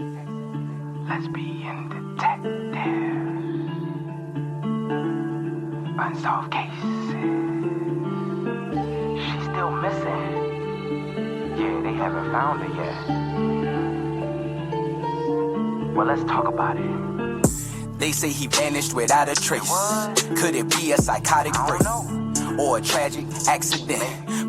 Lesbian detectives, unsolved cases. She's still missing. Yeah, they haven't found her yet. Well, let's talk about it. They say he vanished without a trace. Could it be a psychotic break or a tragic accident?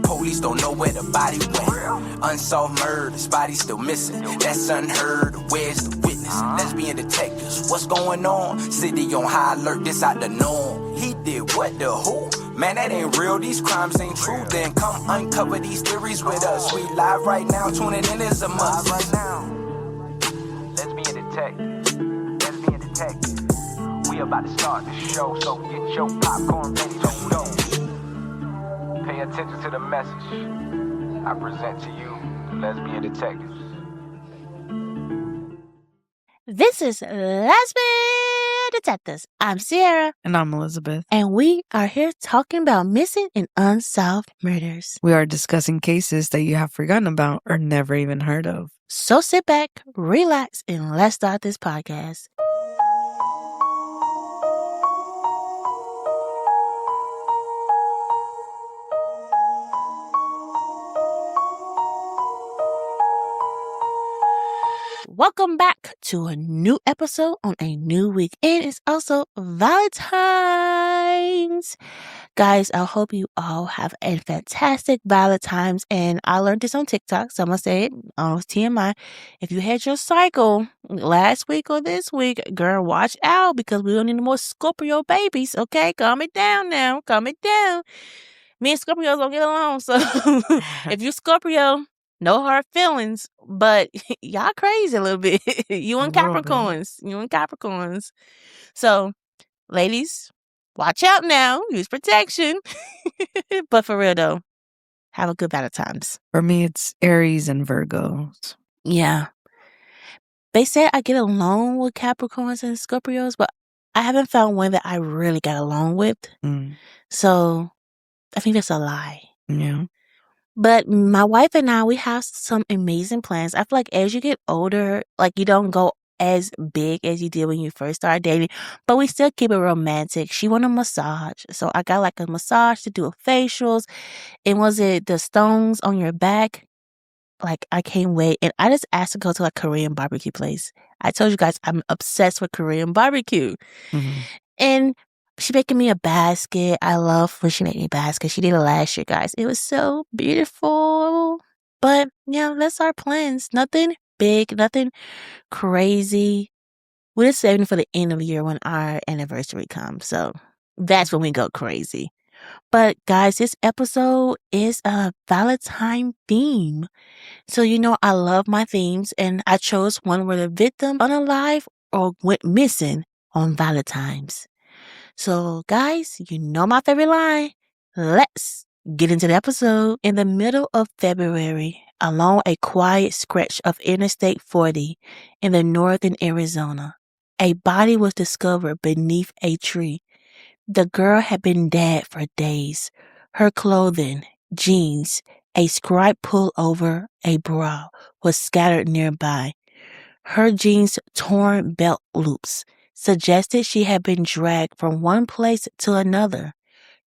Police don't know where the body went. Unsolved murders, body still missing. That's unheard. Where's the witness? Lesbian detectives, what's going on? City on high alert, this out the norm. He did what, the who? Man, that ain't real, these crimes ain't true. Then come uncover these theories with us. We live right now, tuning in is a must. Right now, lesbian detective, lesbian detective. We about to start the show, so get your popcorn ready to go. Pay attention to the message I present to you, the lesbian detectives. This is Lesbian Detectives. I'm Sierra. And I'm Elizabeth. And we are here talking about missing and unsolved murders. We are discussing cases that you have forgotten about or never even heard of. So sit back, relax, and let's start this podcast. Welcome back to a new episode on a new week. And it's also Valentine's. Guys, I hope you all have a fantastic Valentine's. And I learned this on TikTok, so I'm going to say it on TMI. If you had your cycle last week or this week, girl, watch out because we don't need no more Scorpio babies, okay? Calm it down now. Calm it down. Me and Scorpios don't get along, so if you Scorpio, no hard feelings, but y'all crazy a little bit. You and Capricorns. So, ladies, watch out now. Use protection. But for real, though, have a good Valentine's. For me, it's Aries and Virgos. Yeah. They said I get along with Capricorns and Scorpios, but I haven't found one that I really got along with. So, I think that's a lie. Yeah. But my wife and I, we have some amazing plans. I feel like as you get older, like you don't go as big as you did when you first started dating, but we still keep it romantic. She want a massage. So I got like a massage to do facials. And was it the stones on your back? Like, I can't wait. And I just asked to go to a Korean barbecue place. I told you guys I'm obsessed with Korean barbecue. Mm-hmm. And she making me a basket. I love when she made me a basket. She did it last year, guys. It was so beautiful. But, yeah, that's our plans. Nothing big, nothing crazy. We're just saving for the end of the year when our anniversary comes. So that's when we go crazy. But, guys, this episode is a Valentine theme. So, you know, I love my themes, and I chose one where the victim unalive or went missing on Valentine's. So, guys, you know my favorite line. Let's get into the episode. In the middle of February, along a quiet stretch of Interstate 40 in the northern Arizona, a body was discovered beneath a tree. The girl had been dead for days. Her clothing, jeans, a striped pullover, a bra, was scattered nearby. Her jeans' torn belt loops suggested she had been dragged from one place to another.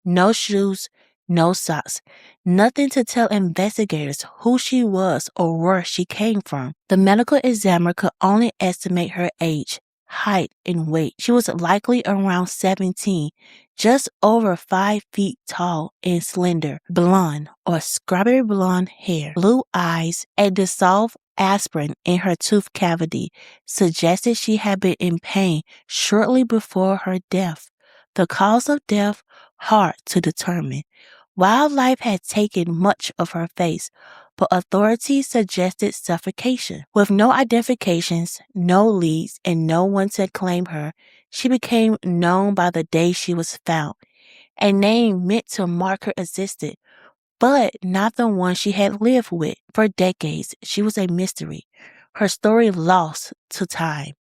No shoes, no socks, nothing to tell investigators who she was or where she came from. The medical examiner could only estimate her age, height, and weight. She was likely around 17, just over 5 feet tall and slender, blonde or strawberry blonde hair, blue eyes, a dissolved aspirin in her tooth cavity suggested she had been in pain shortly before her death. The cause of death, hard to determine. Wildlife had taken much of her face, but authorities suggested suffocation. With no identifications, no leads, and no one to claim her, she became known by the day she was found. A name meant to mark her existence, but not the one she had lived with. For decades, she was a mystery, her story lost to time,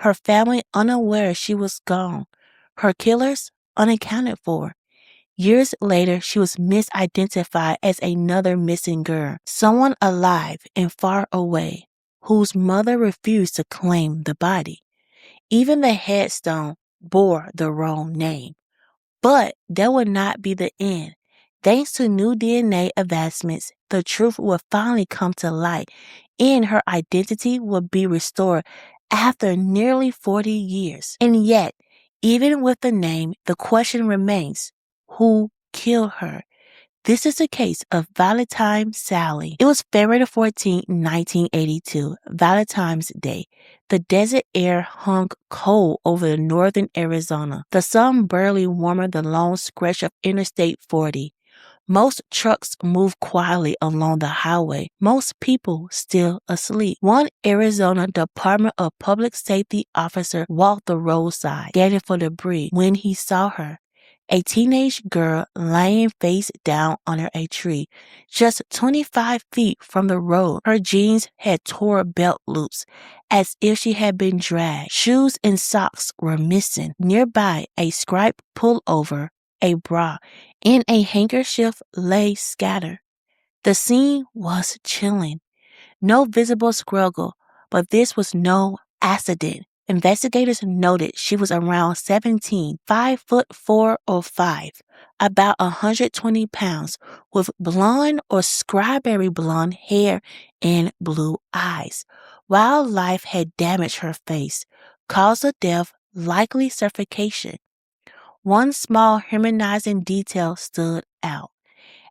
her family unaware she was gone, her killers unaccounted for. Years later, she was misidentified as another missing girl, someone alive and far away, whose mother refused to claim the body. Even the headstone bore the wrong name. But that would not be the end. Thanks to new DNA advancements, the truth will finally come to light and her identity will be restored after nearly 40 years. And yet, even with the name, the question remains, who killed her? This is the case of Valentine Sally. It was February 14, 1982, Valentine's Day. The desert air hung cold over northern Arizona. The sun barely warmed the long stretch of Interstate 40. Most trucks moved quietly along the highway, most people still asleep. One Arizona Department of Public Safety officer walked the roadside, scanning for debris when he saw her. A teenage girl laying face down under a tree, just 25 feet from the road. Her jeans had torn belt loops, as if she had been dragged. Shoes and socks were missing. Nearby, a striped pullover, a bra, and a handkerchief lay scattered. The scene was chilling. No visible struggle, but this was no accident. Investigators noted she was around 17, 5'4" or 5", about 120 pounds, with blonde or strawberry blonde hair and blue eyes. Wildlife had damaged her face, cause of death likely suffocation. One small humanizing detail stood out.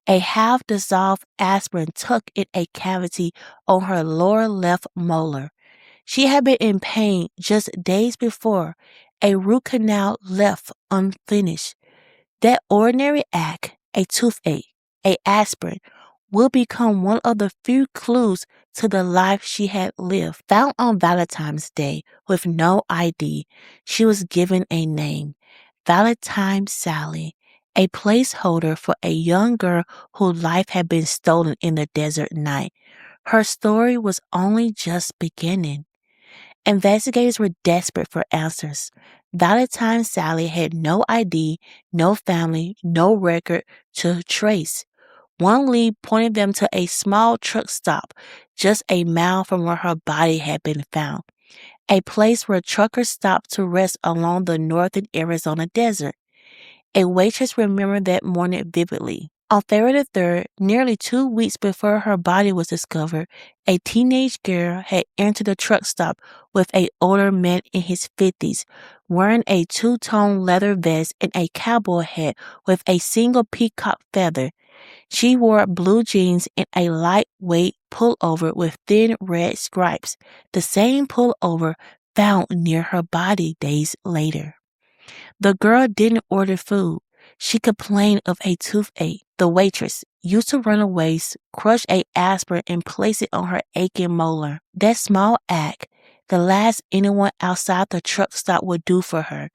A half-dissolved aspirin tucked in a cavity on her lower left molar. She had been in pain just days before, a root canal left unfinished. That ordinary act, a toothache, a aspirin, will become one of the few clues to the life she had lived. Found on Valentine's Day with no ID, she was given a name, Valentine Sally, a placeholder for a young girl whose life had been stolen in the desert night. Her story was only just beginning. Investigators were desperate for answers. Valentine Sally had no ID, no family, no record to trace. One lead pointed them to a small truck stop just a mile from where her body had been found, a place where truckers stopped to rest along the northern Arizona desert. A waitress remembered that morning vividly. On February 3rd, nearly 2 weeks before her body was discovered, a teenage girl had entered the truck stop with an older man in his 50s, wearing a two-tone leather vest and a cowboy hat with a single peacock feather. She wore blue jeans and a lightweight pullover with thin red stripes, the same pullover found near her body days later. The girl didn't order food. She complained of a toothache. The waitress used to runaways, crush a aspirin and place it on her aching molar. That small act, the last anyone outside the truck stop would do for her,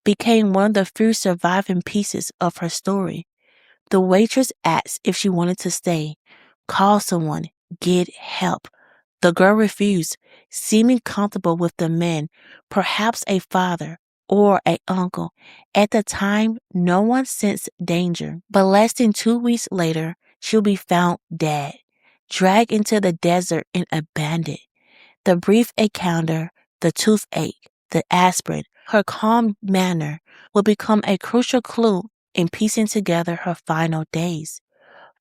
became one of the few surviving pieces of her story. The waitress asked if she wanted to stay, call someone, get help. The girl refused, seeming comfortable with the man, perhaps a father or an uncle. At the time, no one sensed danger. But less than 2 weeks later, she'll be found dead, dragged into the desert and abandoned. The brief encounter, the toothache, the aspirin, her calm manner will become a crucial clue in piecing together her final days.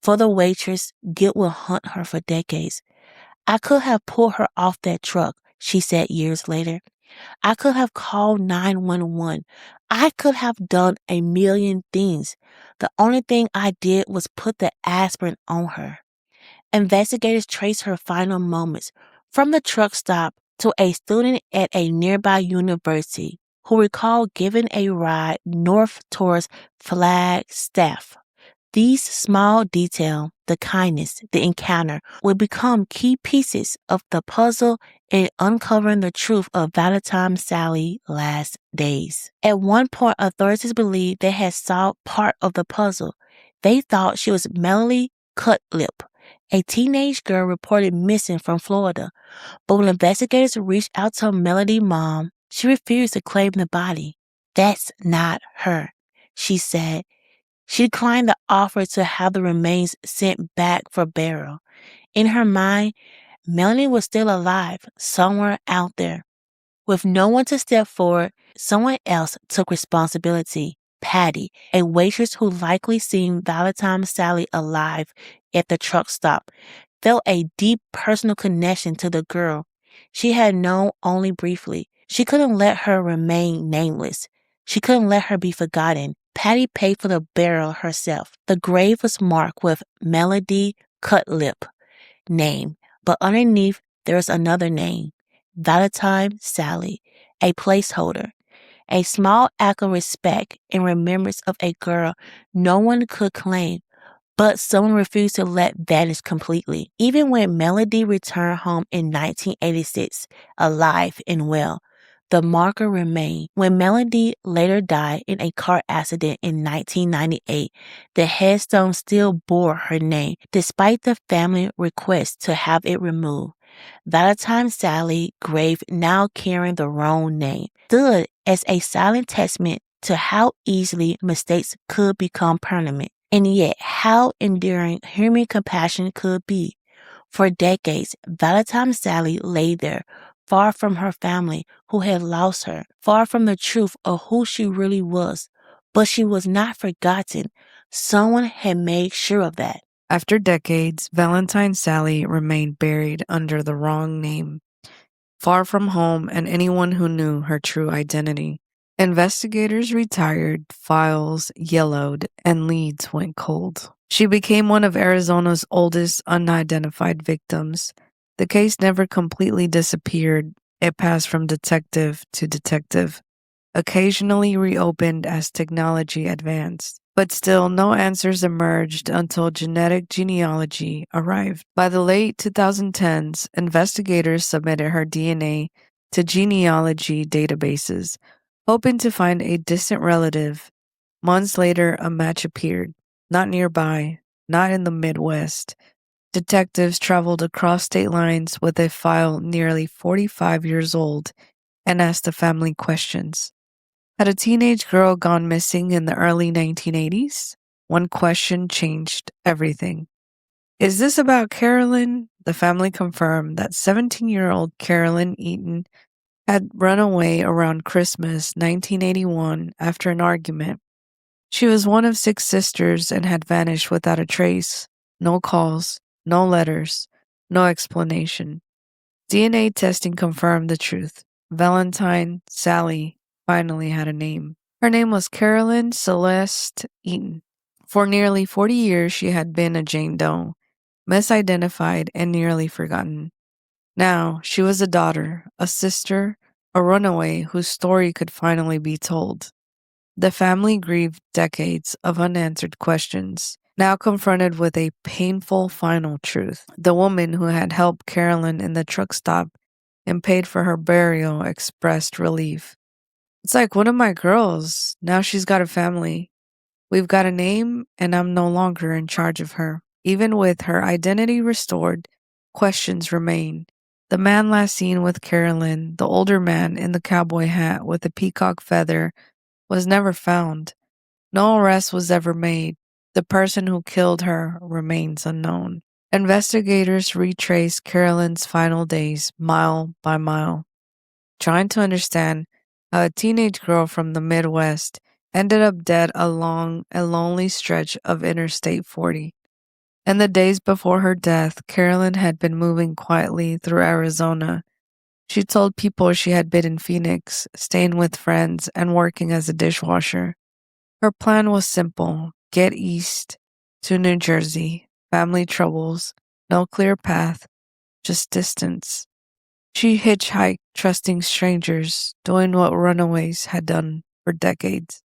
For the waitress, guilt will haunt her for decades. I could have pulled her off that truck, she said years later. I could have called 911. I could have done a million things. The only thing I did was put the aspirin on her. Investigators traced her final moments from the truck stop to a student at a nearby university who recalled giving a ride north towards Flagstaff. These small details, the kindness, the encounter, will become key pieces of the puzzle in uncovering the truth of Valentine Sally's last days. At one point, authorities believed they had solved part of the puzzle. They thought she was Melanie Cutlip, a teenage girl reported missing from Florida. But when investigators reached out to Melody's mom, she refused to claim the body. That's not her, she said. She declined the offer to have the remains sent back for burial. In her mind, Melanie was still alive somewhere out there. With no one to step forward, someone else took responsibility. Patty, a waitress who likely seen Valentine Sally alive at the truck stop, felt a deep personal connection to the girl she had known only briefly. She couldn't let her remain nameless. She couldn't let her be forgotten. Patty paid for the burial herself. The grave was marked with Melody Cutlip name, but underneath there was another name, Valentine Sally, a placeholder. A small act of respect in remembrance of a girl no one could claim, but someone refused to let vanish completely. Even when Melody returned home in 1986, alive and well, the marker remained. When Melody later died in a car accident in 1998, the headstone still bore her name, despite the family request to have it removed. Valentine Sally grave, now carrying the wrong name, stood as a silent testament to how easily mistakes could become permanent, and yet how enduring human compassion could be. For decades, Valentine Sally lay there, far from her family who had lost her, far from the truth of who she really was. But she was not forgotten. Someone had made sure of that. After decades, Valentine Sally remained buried under the wrong name, far from home and anyone who knew her true identity. Investigators retired, files yellowed, and leads went cold. She became one of Arizona's oldest unidentified victims. The case never completely disappeared. It passed from detective to detective, occasionally reopened as technology advanced. But still, no answers emerged until genetic genealogy arrived. By the late 2010s, investigators submitted her DNA to genealogy databases, hoping to find a distant relative. Months later, a match appeared. Not nearby, not in the Midwest. Detectives traveled across state lines with a file nearly 45 years old and asked the family questions. Had a teenage girl gone missing in the early 1980s? One question changed everything. Is this about Carolyn? The family confirmed that 17-year-old Carolyn Eaton had run away around Christmas 1981 after an argument. She was one of 6 sisters and had vanished without a trace. No calls, no letters, no explanation. DNA testing confirmed the truth. Valentine Sally finally had a name. Her name was Carolyn Celeste Eaton. For nearly 40 years, she had been a Jane Doe, misidentified and nearly forgotten. Now, she was a daughter, a sister, a runaway whose story could finally be told. The family grieved decades of unanswered questions, now confronted with a painful final truth. The woman who had helped Carolyn in the truck stop and paid for her burial expressed relief. It's like one of my girls. Now she's got a family. We've got a name, and I'm no longer in charge of her. Even with her identity restored, questions remain. The man last seen with Carolyn, the older man in the cowboy hat with the peacock feather, was never found. No arrest was ever made. The person who killed her remains unknown. Investigators retraced Carolyn's final days mile by mile, trying to understand how a teenage girl from the Midwest ended up dead along a lonely stretch of Interstate 40. In the days before her death, Carolyn had been moving quietly through Arizona. She told people she had been in Phoenix, staying with friends, and working as a dishwasher. Her plan was simple: get east to New Jersey, family troubles, no clear path, just distance. She hitchhiked, trusting strangers, doing what runaways had done for decades,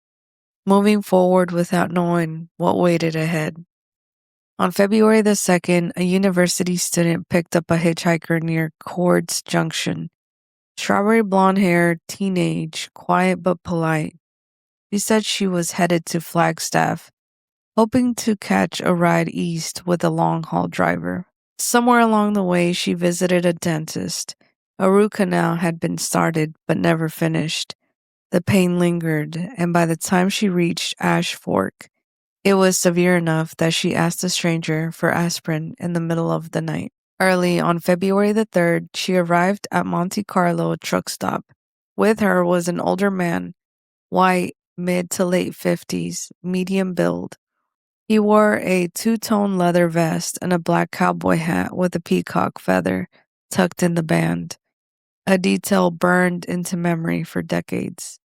moving forward without knowing what waited ahead. On February the 2nd, a university student picked up a hitchhiker near Cords Junction. Strawberry blonde hair, teenage, quiet but polite. She said she was headed to Flagstaff, hoping to catch a ride east with a long-haul driver. Somewhere along the way, she visited a dentist. A root canal had been started but never finished. The pain lingered, and by the time she reached Ash Fork, it was severe enough that she asked a stranger for aspirin in the middle of the night. Early on February the 3rd, she arrived at Monte Carlo truck stop. With her was an older man, white, mid to late 50s, medium build. He wore a two-tone leather vest and a black cowboy hat with a peacock feather tucked in the band, a detail burned into memory for decades.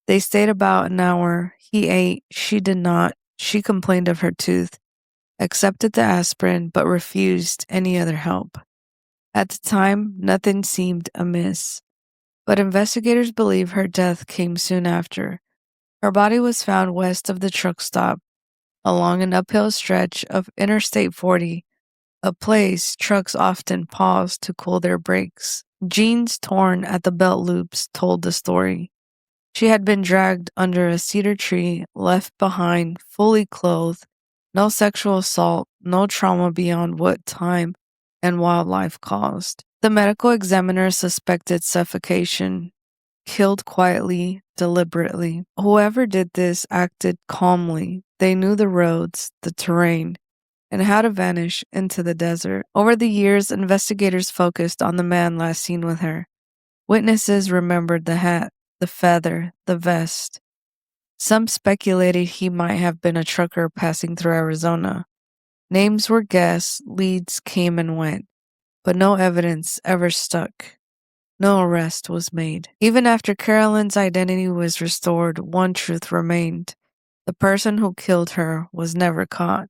They stayed about an hour. He ate, she did not. She complained of her tooth, accepted the aspirin, but refused any other help. At the time, nothing seemed amiss, but investigators believe her death came soon after. Her body was found west of the truck stop, along an uphill stretch of Interstate 40, a place trucks often pause to cool their brakes. Jeans torn at the belt loops told the story. She had been dragged under a cedar tree, left behind, fully clothed. No sexual assault, no trauma beyond what time and wildlife caused. The medical examiner suspected suffocation, killed quietly, deliberately. Whoever did this acted calmly. They knew the roads, the terrain, and how to vanish into the desert. Over the years, investigators focused on the man last seen with her. Witnesses remembered the hat, the feather, the vest. Some speculated he might have been a trucker passing through Arizona. Names were guessed, leads came and went, but no evidence ever stuck. No arrest was made. Even after Carolyn's identity was restored, one truth remained. The person who killed her was never caught.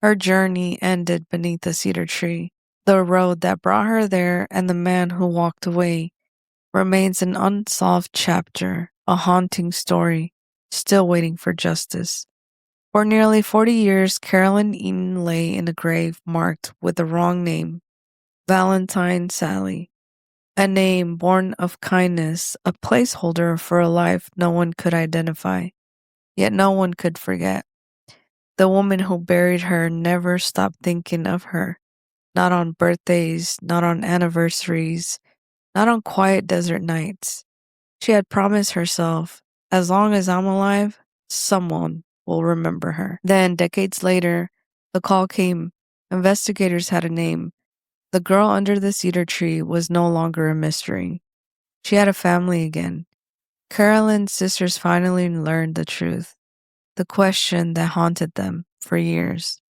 Her journey ended beneath a cedar tree. The road that brought her there and the man who walked away remains an unsolved chapter, a haunting story, still waiting for justice. For nearly 40 years, Carolyn Eaton lay in a grave marked with the wrong name, Valentine Sally. A name born of kindness, a placeholder for a life no one could identify, yet no one could forget. The woman who buried her never stopped thinking of her, not on birthdays, not on anniversaries, not on quiet desert nights. She had promised herself, as long as I'm alive, someone will remember her. Then, decades later, the call came. Investigators had a name. The girl under the cedar tree was no longer a mystery. She had a family again. Carolyn's sisters finally learned the truth, the question that haunted them for years.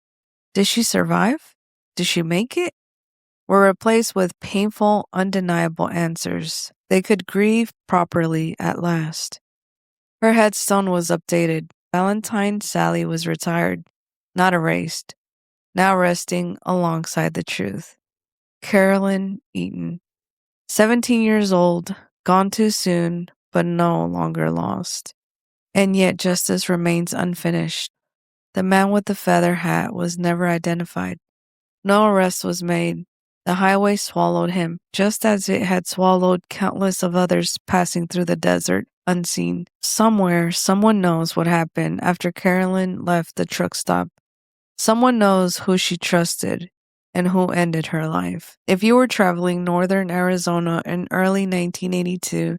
Did she survive? Did she make it? Were replaced with painful, undeniable answers. They could grieve properly at last. Her headstone was updated. Valentine Sally was retired, not erased, now resting alongside the truth. Carolyn Eaton, 17 years old, gone too soon, but no longer lost. And yet justice remains unfinished. The man with the feather hat was never identified. No arrest was made. The highway swallowed him, just as it had swallowed countless of others passing through the desert unseen. Somewhere, someone knows what happened after Carolyn left the truck stop. Someone knows who she trusted and who ended her life. If you were traveling northern Arizona in early 1982,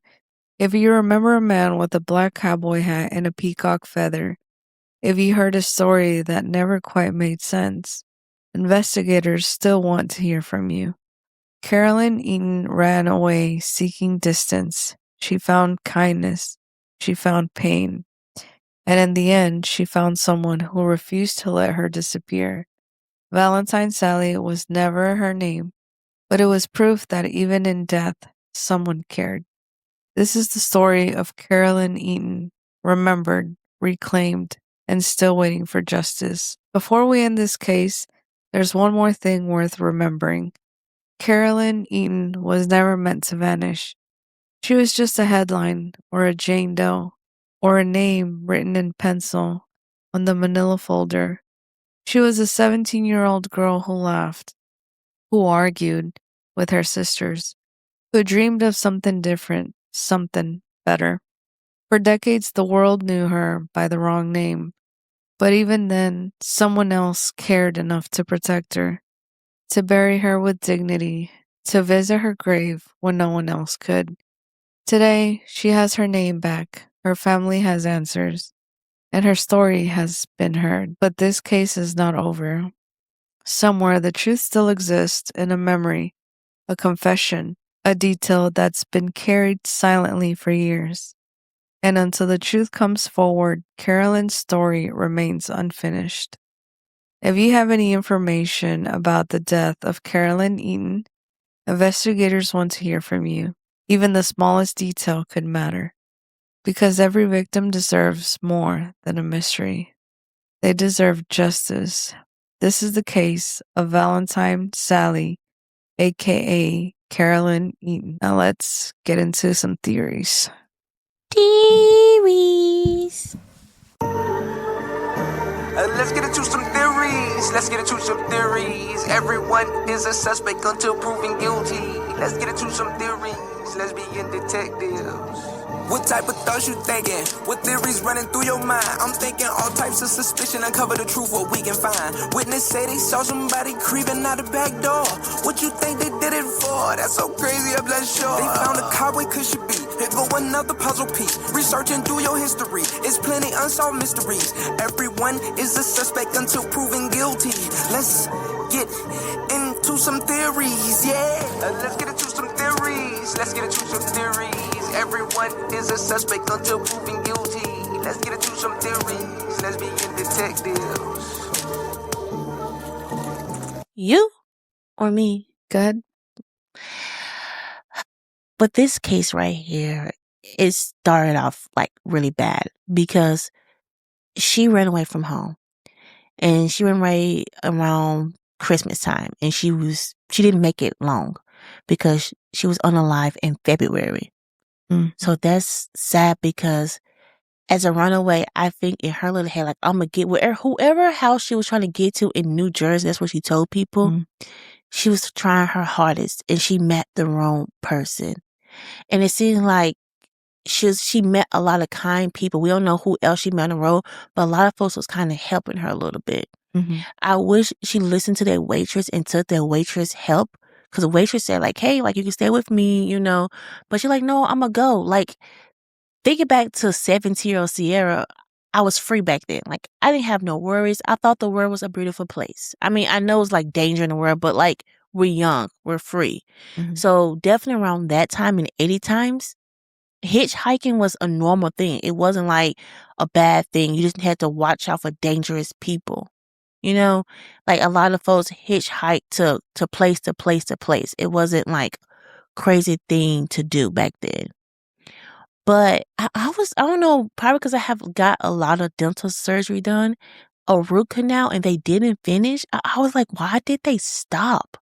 if you remember a man with a black cowboy hat and a peacock feather, if you heard a story that never quite made sense, investigators still want to hear from you. Carolyn Eaton ran away seeking distance. She found kindness. She found pain. And in the end, she found someone who refused to let her disappear. Valentine Sally was never her name, but it was proof that even in death, someone cared. This is the story of Carolyn Eaton, remembered, reclaimed, and still waiting for justice. Before we end this case, there's one more thing worth remembering. Carolyn Eaton was never meant to vanish. She was just a headline, or a Jane Doe, or a name written in pencil on the manila folder. She was a 17-year-old girl who laughed, who argued with her sisters, who dreamed of something different, something better. For decades, the world knew her by the wrong name, but even then, someone else cared enough to protect her, to bury her with dignity, to visit her grave when no one else could. Today, she has her name back, her family has answers, and her story has been heard. But this case is not over. Somewhere the truth still exists in a memory, a confession, a detail that's been carried silently for years. And until the truth comes forward, Carolyn's story remains unfinished. If you have any information about the death of Carolyn Eaton, investigators want to hear from you. Even the smallest detail could matter. Because every victim deserves more than a mystery. They deserve justice. This is the case of Valentine Sally, aka Carolyn Eaton. Now let's get into some theories. Theories. Let's get into some theories. Everyone is a suspect until proven guilty. Let's get into some theories. Let's begin detectives. What type of thoughts you thinking? What theories running through your mind? I'm thinking all types of suspicion. Uncover the truth, what we can find. Witness say they saw somebody creeping out the back door. What you think they did it for? That's so crazy, I'm not sure. They found a cowboy, could she be? Here go another puzzle piece. Research and do your history. It's plenty unsolved mysteries. Everyone is a suspect until proven guilty. Let's get into some theories, yeah. Let's get into some theories. Everyone is a suspect until proven guilty. Let's get into some theories. Let's begin detectives. You or me? Good. But this case right here, it started off like really bad because she ran away from home. And she ran away around Christmas time. And she didn't make it long because she was unalive in February. So that's sad because as a runaway, I think in her little head, like, I'm going to get whoever house she was trying to get to in New Jersey, that's what she told people. She was trying her hardest and she met the wrong person. And it seemed like she met a lot of kind people. We don't know who else she met on the road, but a lot of folks was kind of helping her a little bit. I wish she listened to their waitress and took their waitress help. Because the waitress said, like, hey, like, you can stay with me, you know. But she's like, no, I'm going to go. Like, thinking back to 17-year-old Sierra, I was free back then. Like, I didn't have no worries. I thought the world was a beautiful place. I mean, I know it's like danger in the world, but like, we're young, we're free. So definitely around that time in 80 times, hitchhiking was a normal thing. It wasn't like a bad thing. You just had to watch out for dangerous people. You know, like a lot of folks hitchhiked to place to place to place. It wasn't like crazy thing to do back then. But I don't know, probably because I have got a lot of dental surgery done, a root canal, and they didn't finish. I was like, why did they stop?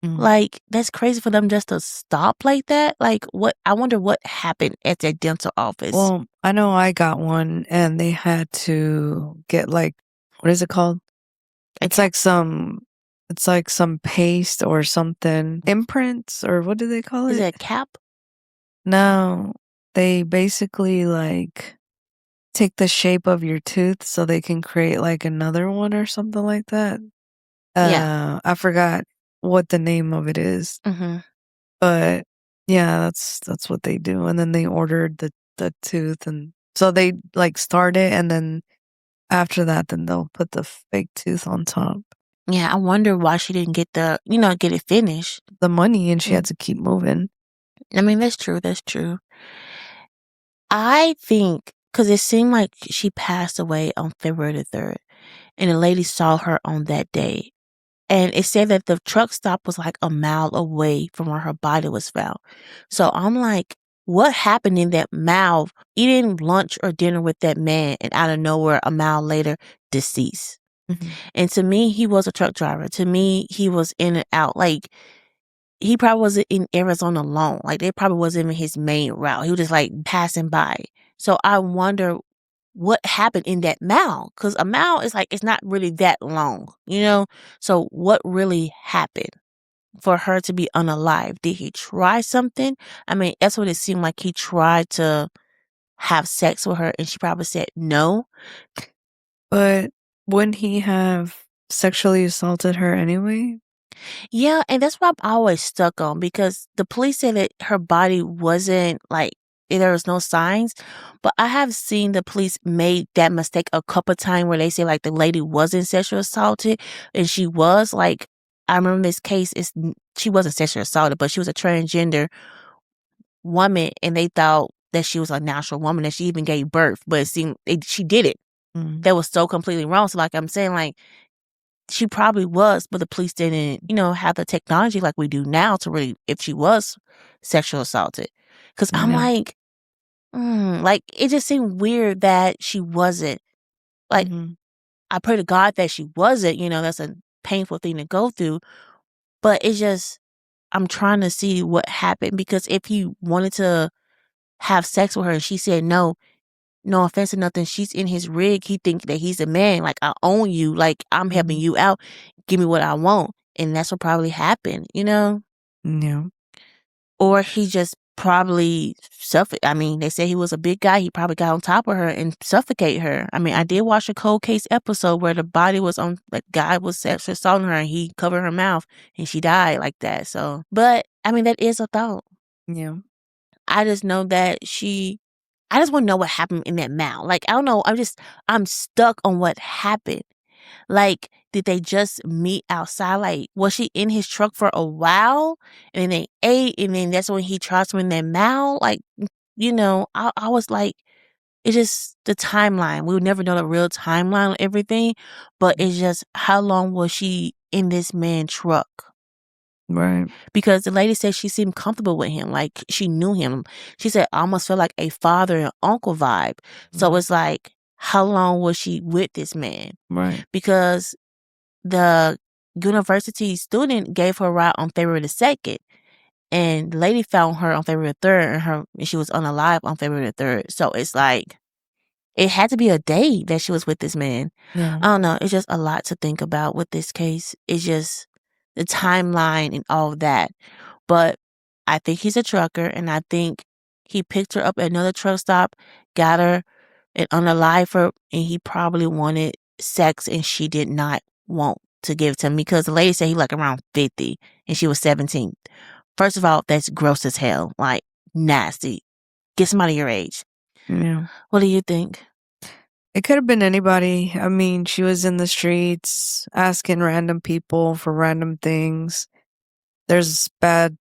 Like, that's crazy for them just to stop like that. Like, I wonder what happened at their dental office. Well, I know I got one and they had to get like, what is it called? It's like some paste or something. Imprints or what do they call it? Is it a cap? No, they basically like take the shape of your tooth so they can create like another one or something like that. Yeah. I forgot what the name of it is. But yeah, that's what they do. And then they ordered the tooth, and so they like start it, and then after that, then they'll put the fake tooth on top. Yeah, I wonder why she didn't get get it finished. The money, and she had to keep moving. I mean, that's true. That's true. I think, because it seemed like she passed away on February the 3rd, and the lady saw her on that day. And it said that the truck stop was like a mile away from where her body was found. So I'm like, what happened in that mile? Eating lunch or dinner with that man, and out of nowhere, a mile later, deceased. And to me, he was a truck driver. To me, he was in and out. Like, he probably wasn't in Arizona alone. Like, they probably wasn't even his main route. He was just like passing by. So I wonder what happened in that mile, because a mile is like, it's not really that long, you know? So what really happened for her to be unalive? Did he try something? I mean, that's what it seemed like. He tried to have sex with her and she probably said no. But wouldn't he have sexually assaulted her anyway? Yeah, and that's what I'm always stuck on, because the police said that her body wasn't like, there was no signs. But I have seen the police made that mistake a couple times where they say like the lady wasn't sexually assaulted and she was like, I remember this case she wasn't sexually assaulted, but she was a transgender woman and they thought that she was a natural woman and she even gave birth, but it seemed she did it. Mm. That was so completely wrong. So like I'm saying, like she probably was, but the police didn't, have the technology like we do now to really, if she was sexually assaulted. Because I'm Yeah. like it just seemed weird that she wasn't. Like Mhm. I pray to God that she wasn't. That's a painful thing to go through. But it's just I'm trying to see what happened because if he wanted to have sex with her and she said no. No offense or nothing. She's in his rig. He think that he's a man. Like, I own you. Like, I'm helping Mhm. you out. Give me what I want. And that's what probably happened, Yeah. Or he just probably I mean, they say he was a big guy. He probably got on top of her and suffocated her. I mean, I did watch a cold case episode where the body was on, like, guy was sexually assaulting her and he covered her mouth and she died like that. So, but, I mean, that is a thought. Yeah. I just know that I just want to know what happened in that mouth. Like, I don't know. I'm stuck on what happened. Like, did they just meet outside? Like, was she in his truck for a while and then they ate and then that's when he tried to in their mouth? Like, I was like, it's just the timeline. We would never know the real timeline of everything, but it's just how long was she in this man's truck? Right. Because the lady said she seemed comfortable with him, like she knew him. She said I almost felt like a father and uncle vibe. So it's like, how long was she with this man? Right. Because the university student gave her a ride on February the 2nd, and the lady found her on February the 3rd, and she was unalive on February the 3rd. So it's like, it had to be a day that she was with this man. Yeah. I don't know. It's just a lot to think about with this case. It's just the timeline and all of that. But I think he's a trucker, and I think he picked her up at another truck stop, got her and unalived her, and he probably wanted sex, and she did not want to give it to him because the lady said he like around 50, and she was 17. First of all, that's gross as hell. Like, nasty. Get somebody your age. Yeah. What do you think? It could have been anybody. I mean, she was in the streets asking random people for random things. There's bad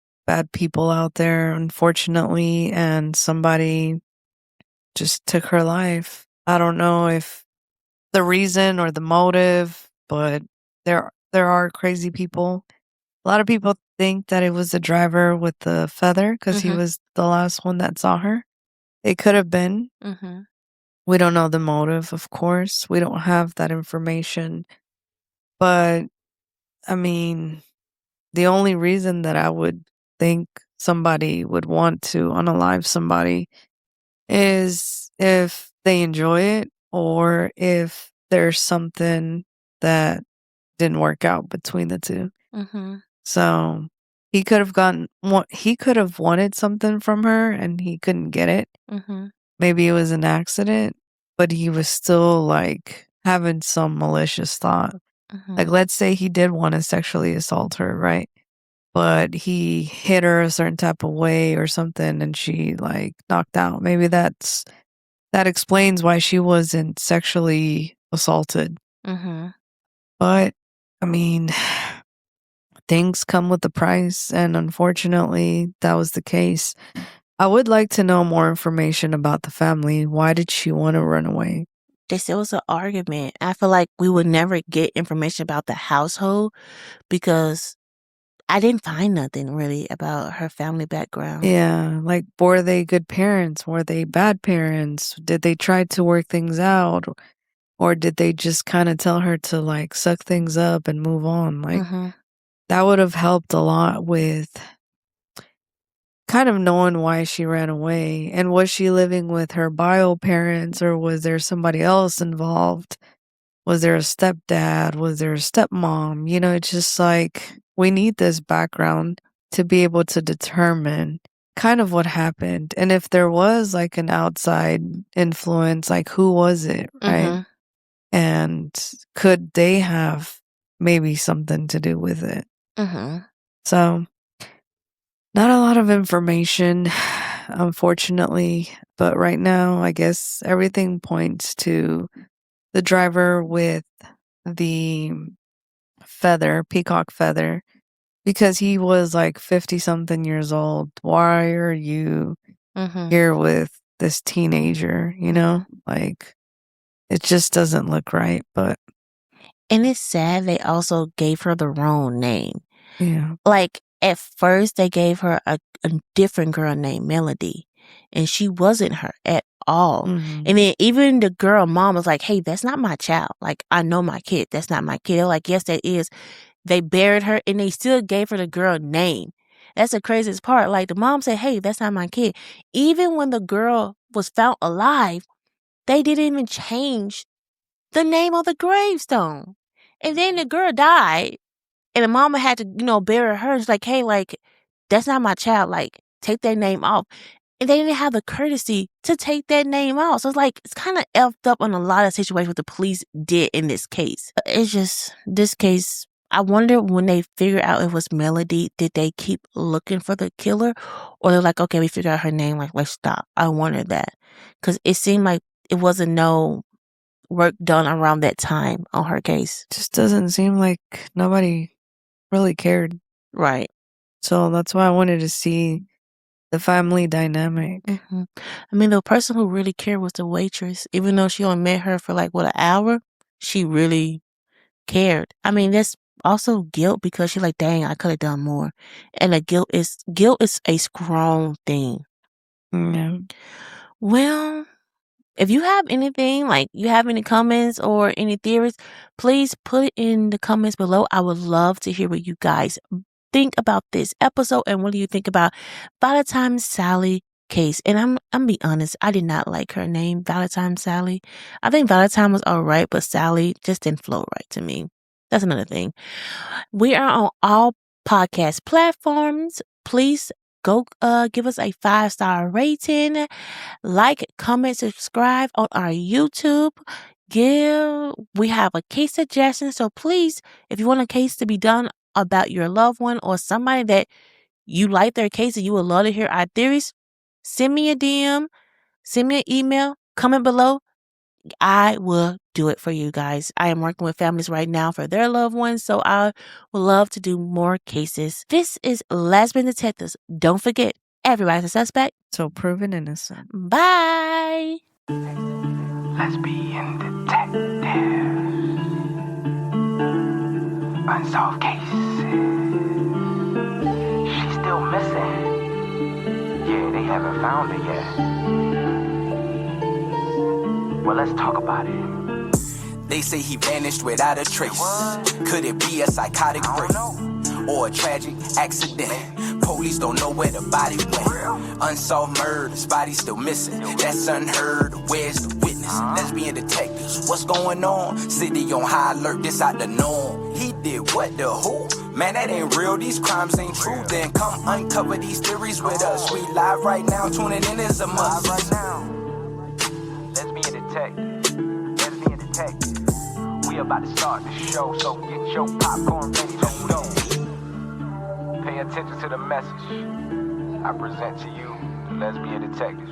people out there, unfortunately, and somebody just took her life. I don't know if the reason or the motive, but there are crazy people. A lot of people think that it was the driver with the feather because he Mhm. was the last one that saw her. It could have been. Mm-hmm. We don't know the motive, of course. We don't have that information. But, I mean, the only reason that I would think somebody would want to unalive somebody is if they enjoy it or if there's something that didn't work out between the two. Mm-hmm. So he could have he could have wanted something from her and he couldn't get it. Mm-hmm. Maybe it was an accident, but he was still like having some malicious thought. Mm-hmm. Like, let's say he did want to sexually assault her, right? But he hit her a certain type of way or something and she like knocked out. Maybe that explains why she wasn't sexually assaulted. Mm-hmm. But I mean, things come with a price, and unfortunately, that was the case. I would like to know more information about the family. Why did she want to run away? They said it was an argument. I feel like we would never get information about the household because I didn't find nothing really about her family background. Yeah, like, were they good parents? Were they bad parents? Did they try to work things out? Or did they just kind of tell her to, like, suck things up and move on? Like, Mm-hmm. that would have helped a lot with kind of knowing why she ran away. And was she living with her bio parents or was there somebody else involved? Was there a stepdad? Was there a stepmom? It's just like we need this background to be able to determine kind of what happened. And if there was like an outside influence, like who was it, right? Mm-hmm. And could they have maybe something to do with it? Mm-hmm. So, not a lot of information. unfortunately. But right now, I guess everything points to the driver with the peacock feather, because he was like 50 something years old. Why are you Mm-hmm. here with this teenager? Like, it just doesn't look right. But And it's sad they also gave her the wrong name. yeah. Like, at first, they gave her a different girl named Melody, and she wasn't her at all. Mhm. And then even the girl mom was like, hey, that's not my child. Like, I know my kid. That's not my kid. They're like, yes, that is. They buried her, and they still gave her the girl name. That's the craziest part. Like, the mom said, hey, that's not my kid. Even when the girl was found alive, they didn't even change the name of the gravestone. And then the girl died. And the mama had to, bury her. It's like, hey, like, that's not my child. Like, take that name off. And they didn't have the courtesy to take that name off. So it's like, it's kind of effed up on a lot of situations what the police did in this case. It's just, this case, I wonder when they figure out it was Melody, did they keep looking for the killer? Or they're like, okay, we figured out her name. Like, let's stop. I wonder that. Because it seemed like it wasn't no work done around that time on her case. Just doesn't seem like nobody really cared. Right. So that's why I wanted to see the family dynamic. Mm-hmm. I mean, the person who really cared was the waitress. Even though she only met her for like, an hour, she really cared. I mean, that's also guilt because she's like, dang, I could have done more. And the guilt is a strong thing. Yeah. Well, if you have anything, like you have any comments or any theories, please put it in the comments below. I would love to hear what you guys think about this episode and what do you think about Valentine Sally case. And I'm be honest, I did not like her name, Valentine Sally. I think Valentine was all right, but Sally just didn't flow right to me. That's another thing. We are on all podcast platforms. Please go give us a 5-star rating. Like, comment, subscribe on our YouTube. We have a case suggestion. So please, if you want a case to be done about your loved one or somebody that you like their case and you would love to hear our theories, send me a DM, send me an email, comment below. I will do it for you guys. I am working with families right now for their loved ones, so I would love to do more cases. This is Lesbian Detectives. Don't forget, everybody's a suspect. So proven innocent. Bye. Lesbian detectives. Unsolved cases. She's still missing. Yeah, they haven't found her yet. Well, let's talk about it. They say he vanished without a trace. Could it be a psychotic break or a tragic accident? Police don't know where the body went. Unsolved murders, body still missing. That's unheard. Where's the witness? Lesbian detectives, what's going on? City on high alert, this out the norm. He did what, the who? Man, that ain't real, these crimes ain't true. Then come uncover these theories with us. We live right now, tuning in is a must. Right now. Lesbian detective. We about to start the show, so get your popcorn ready to go. Pay attention to the message I present to you, the Lesbian Detectives.